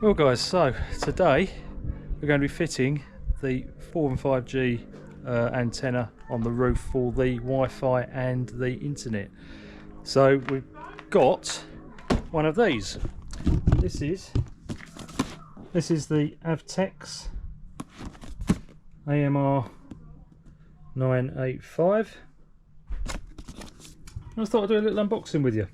Well guys, so today we're going to be fitting the 4 and 5G antenna on the roof for the Wi-Fi and the internet. So we've got one of these. This is the Avtex AMR 985. I just thought I'd do a little unboxing with you.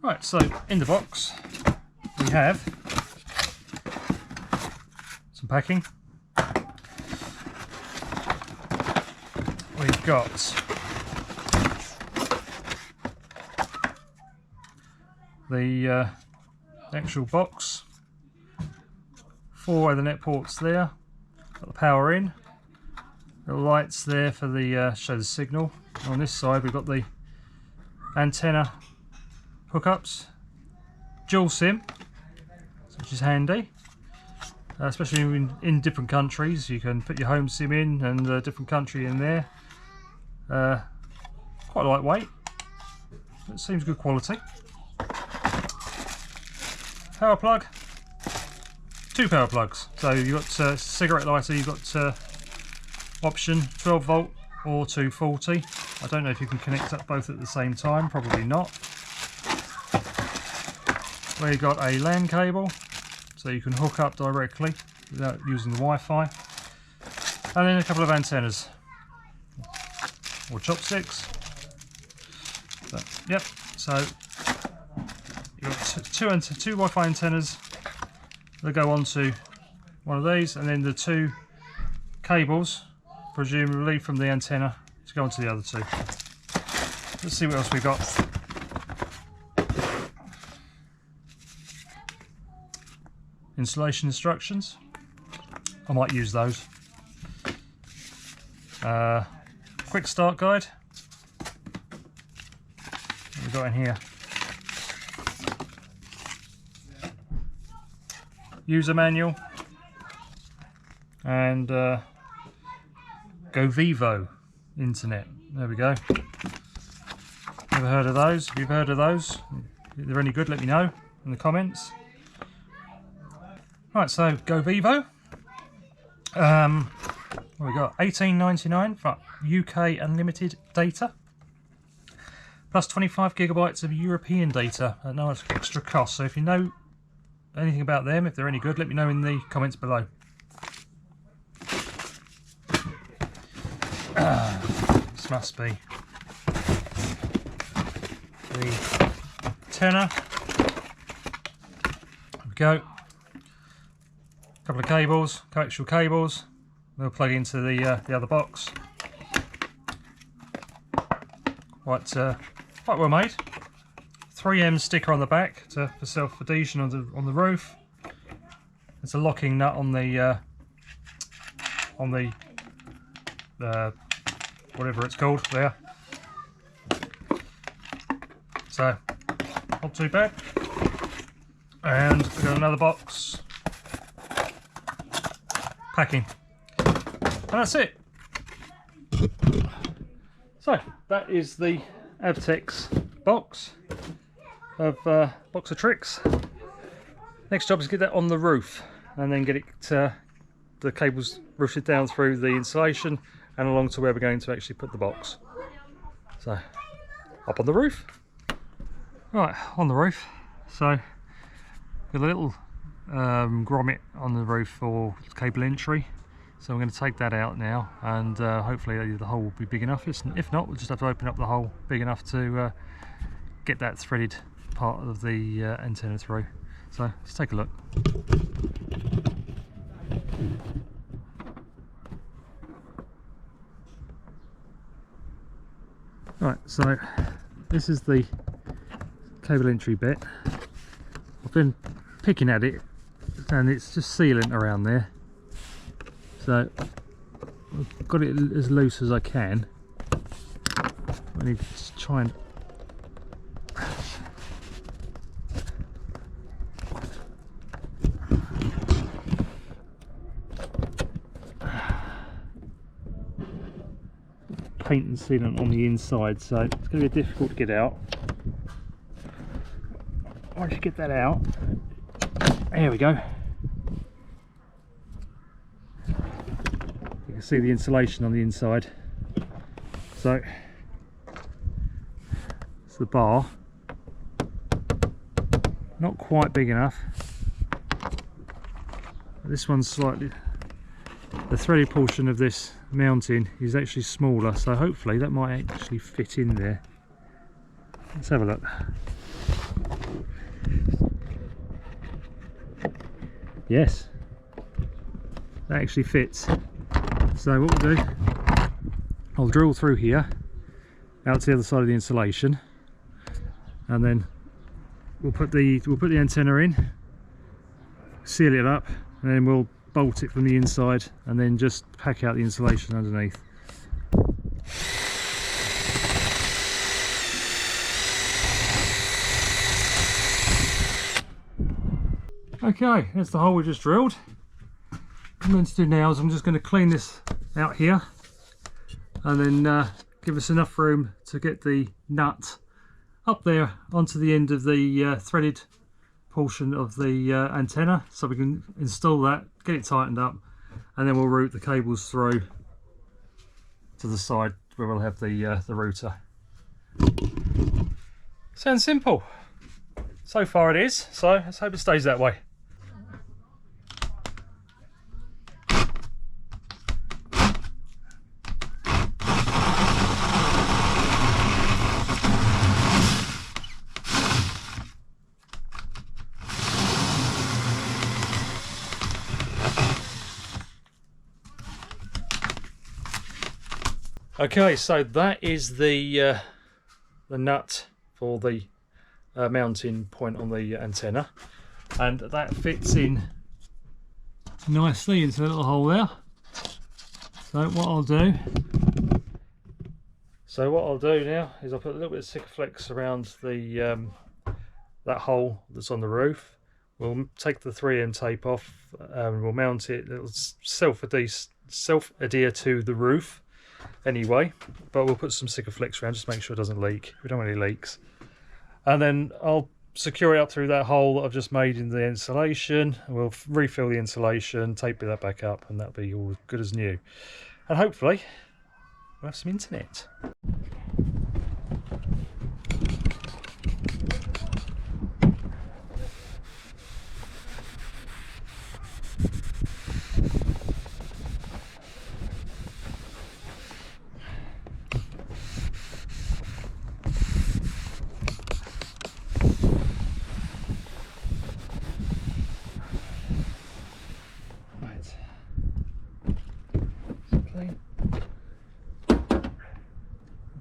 Right, so in the box we have some packing. We've got the actual box, 4 Ethernet ports there, got the power in, little lights there for the show the signal. On this side we've got the antenna hookups, dual SIM, which is handy, especially in different countries. You can put your home SIM in and a different country in there. Quite lightweight, it seems good quality. Power plug, 2 power plugs. So you've got cigarette lighter, you've got option 12 volt or 240. I don't know if you can connect up both at the same time, probably not. We've got a LAN cable, so you can hook up directly without using the Wi-Fi. And then a couple of antennas, or chopsticks. Yep, so you've got two Wi-Fi antennas that go onto one of these, and then the 2 cables, presumably from the antenna, to go onto the other 2. Let's see what else we've got. Installation instructions, I might use those. Quick start guide. What we've got in here? User manual and Go Vivo internet. There we go. Never heard of those. If you've heard of those, if they're any good, let me know in the comments. Right, so Go Vivo. What we got? $18.99 for UK unlimited data, plus 25 gigabytes of European data at no extra cost. So if you know anything about them, if they're any good, let me know in the comments below. This must be the antenna. There we go. Couple of cables, coaxial cables. We'll plug into the other box. Quite well made. 3M sticker on the back for self-adhesion on the roof. There's a locking nut on the whatever it's called there. So not too bad. And we've got another box. Packing. And that's it. So that is the Avtex box of tricks. Next job is get that on the roof and then get it the cables routed down through the insulation and along to where we're going to actually put the box. So up on the roof. Right, on the roof. So got a little grommet on the roof for cable entry, so I'm going to take that out now, and hopefully the hole will be big enough. If not, we'll just have to open up the hole big enough to get that threaded part of the antenna through. So let's take a look. Right, so this is the cable entry bit. I've been picking at it and it's just sealant around there, so I've got it as loose as I can. I need to try and paint and sealant on the inside, so it's going to be difficult to get out. Once you get that out, There we go. You can see the insulation on the inside. So it's the bar, not quite big enough. This one's slightly, the threaded portion of this mounting is actually smaller, so hopefully that might actually fit in there. Let's have a look. Yes, that actually fits. So what we'll do, I'll drill through here out to the other side of the insulation, and then we'll put the antenna in, seal it up, and then we'll bolt it from the inside and then just pack out the insulation underneath. Okay, that's the hole we just drilled. What I'm going to do now is I'm just going to clean this out here and then give us enough room to get the nut up there onto the end of the threaded portion of the antenna, so we can install that, get it tightened up, and then we'll route the cables through to the side where we'll have the router. Sounds simple. So far it is, so let's hope it stays that way. Okay, so that is the nut for the mounting point on the antenna, and that fits in nicely into the little hole there. So what I'll do now is I'll put a little bit of Sikaflex around the that hole that's on the roof. We'll take the 3M tape off and we'll mount it. It'll self-adhere to the roof anyway, but we'll put some Sikaflex around just to make sure it doesn't leak. We don't want any leaks. And then I'll secure it up through that hole that I've just made in the insulation. We'll refill the insulation, tape that back up, and that'll be all good as new. And hopefully we'll have some internet.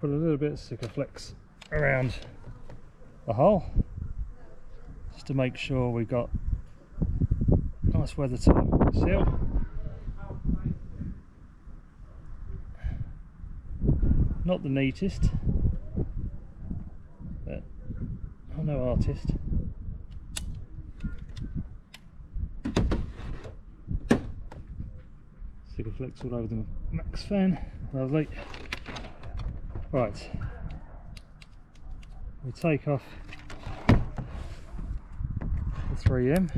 Put a little bit of Sikaflex around the hole just to make sure we've got nice weather tight seal. Not the neatest, but I'm no artist. Sikaflex all over the max fan, lovely. Right, we take off the 3M.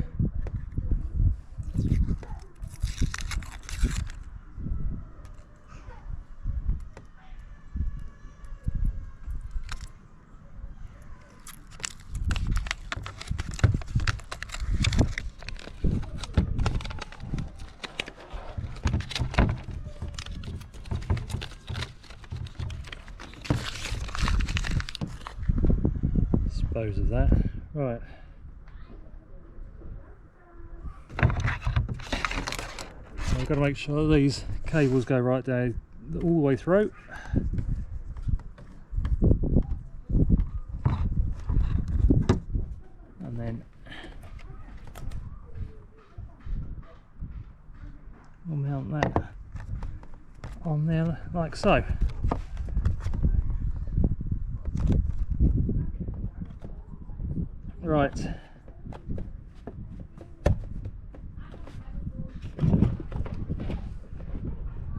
Dispose of that. Right. I've got to make sure these cables go right down all the way through. And then we'll mount that on there like so. Right.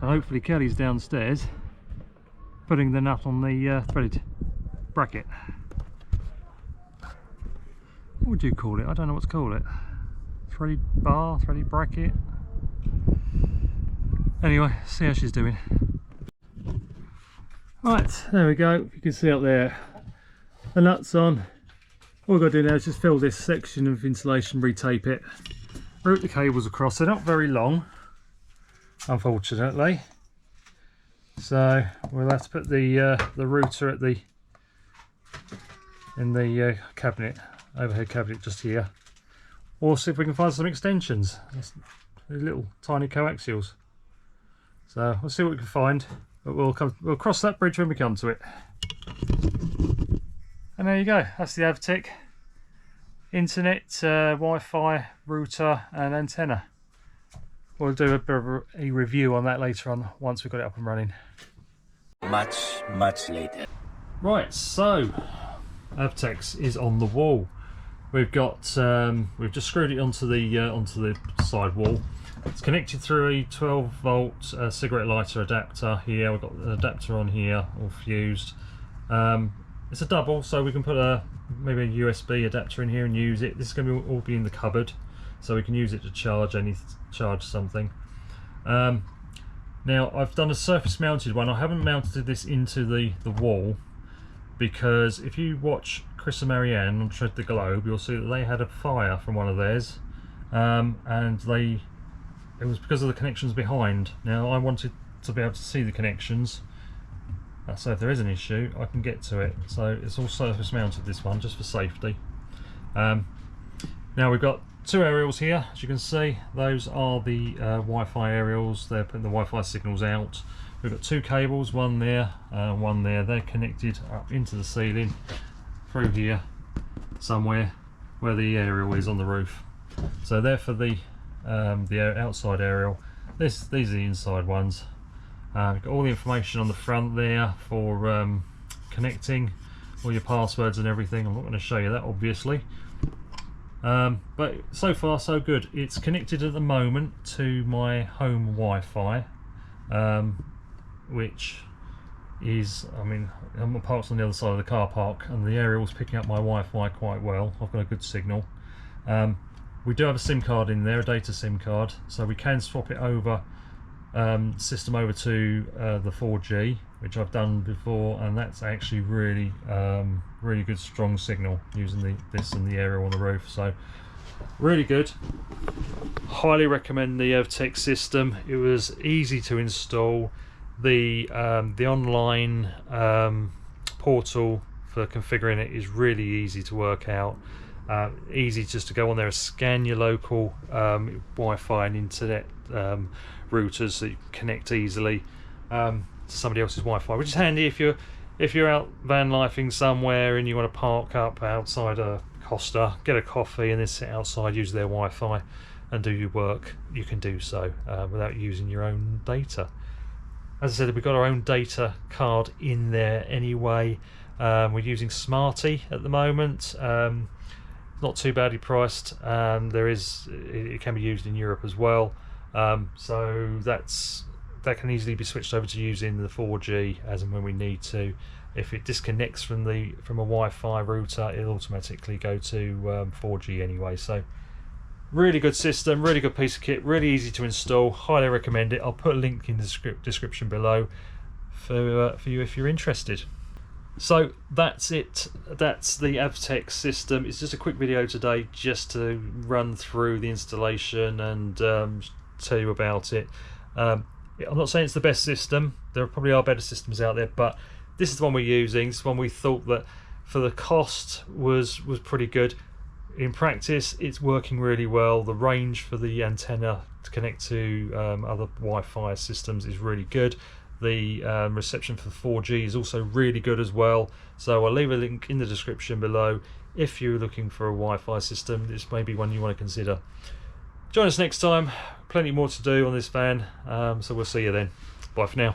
And hopefully Kelly's downstairs putting the nut on the threaded bracket. What would you call it? I don't know what to call it. threaded bar, threaded bracket. Anyway, see how she's doing. Right, there we go. You can see up there the nuts on. All we've got to do now is just fill this section of insulation, retape it, route the cables across. They're not very long, unfortunately, so we'll have to put the router at the cabinet, overhead cabinet just here, or see if we can find some extensions. These little tiny coaxials. So we'll see what we can find, but we'll cross that bridge when we come to it. And there you go, that's the Avtex internet, Wi-Fi, router and antenna. We'll do a bit of a review on that later on once we've got it up and running. Much later. Right, so Avtex is on the wall. We've got we've just screwed it onto the side wall. It's connected through a 12-volt cigarette lighter adapter here. We've got an adapter on here, all fused. It's a double, so we can put maybe a USB adapter in here and use it. This is going to all be in the cupboard, so we can use it to charge something. Now I've done a surface mounted one. I haven't mounted this into the wall, because if you watch Chris and Marianne on Tread the Globe, you'll see that they had a fire from one of theirs, and it was because of the connections behind. Now I wanted to be able to see the connections, so if there is an issue I can get to it. So it's all surface mounted, this one, just for safety. Now we've got two aerials here, as you can see. Those are the Wi-Fi aerials. They're putting the Wi-Fi signals out. We've got two cables, one there, one there. They're connected up into the ceiling through here somewhere where the aerial is on the roof. So they're for the outside aerial. These are the inside ones. Got all the information on the front there for connecting, all your passwords and everything. I'm not going to show you that, obviously, but so far so good. It's connected at the moment to my home Wi-Fi, which is, I mean, I'm parked on the other side of the car park, and the aerial's picking up my Wi-Fi quite well. I've got a good signal. We do have a SIM card in there, a data SIM card, so we can swap it over, system over to the 4G, which I've done before, and that's actually really really good, strong signal using this and the aerial on the roof. So really good. Highly recommend the Avtex system. It was easy to install. The online portal for configuring it is really easy to work out. Easy just to go on there and scan your local Wi-Fi and internet routers, so you can connect easily to somebody else's Wi-Fi, which is handy if you're out van lifing somewhere and you want to park up outside a Costa, get a coffee and then sit outside, use their Wi-Fi and do your work. You can do so without using your own data. As I said, we've got our own data card in there anyway. We're using Smarty at the moment. Not too badly priced. It can be used in Europe as well, so that can easily be switched over to using the 4G as and when we need to. If it disconnects from a Wi-Fi router, it'll automatically go to 4G anyway. So really good system, really good piece of kit, really easy to install. Highly recommend it. I'll put a link in the description below for you if you're interested. So that's it. That's the Avtex system. It's just a quick video today, just to run through the installation and tell you about it. I'm not saying it's the best system. There probably are better systems out there, but this is the one we're using. This is one we thought that for the cost was pretty good. In practice, it's working really well. The range for the antenna to connect to other Wi-Fi systems is really good. The reception for 4G is also really good as well. So I'll leave a link in the description below if you're looking for a Wi-Fi system. This may be one you want to consider. Join us next time. Plenty more to do on this van. So we'll see you then. Bye for now.